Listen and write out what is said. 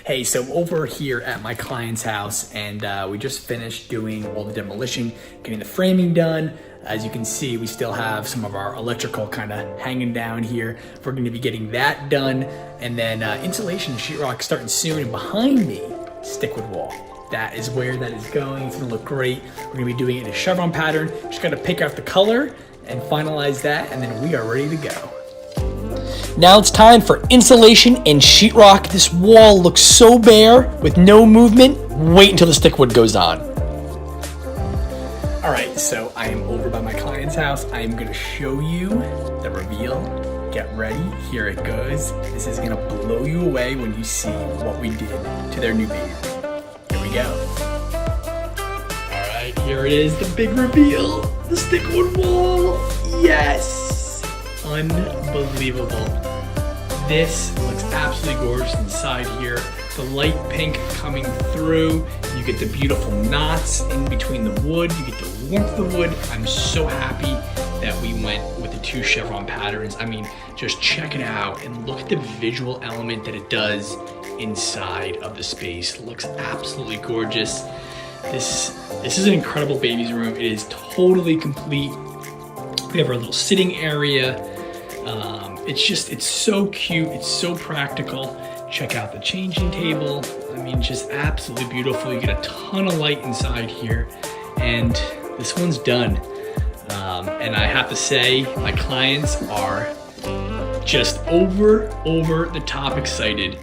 Hey, so over here at my client's house, and we just finished doing all the demolition, getting the framing done. As you can see, we still have some of our electrical kind of hanging down here. We're going to be getting that done, and then insulation and sheetrock starting soon. And behind me, Stikwood wall. That is where that is going. It's gonna look great. We're gonna be doing it in a chevron pattern. Just gotta pick out the color and finalize that, and then we are ready to go. Now it's time for insulation and sheetrock. This wall looks so bare with no movement. Wait until the stickwood goes on. All right, so I am over by my client's house. I am gonna show you the reveal. Get ready, here it goes. This is gonna blow you away when you see what we did to their new baby. Here we go. All right, here it is, the big reveal. The stickwood wall, yes! Unbelievable. This looks absolutely gorgeous inside here. The light pink coming through. You get the beautiful knots in between the wood. You get the warmth of the wood. I'm so happy that we went with the 2 chevron patterns. I mean, just check it out and look at the visual element that it does inside of the space. It looks absolutely gorgeous. This is an incredible baby's room. It is totally complete. We have our little sitting area. It's so cute. It's so practical. Check out the changing table. I mean, just absolutely beautiful. You get a ton of light inside here, and this one's done. And I have to say, my clients are just over the top excited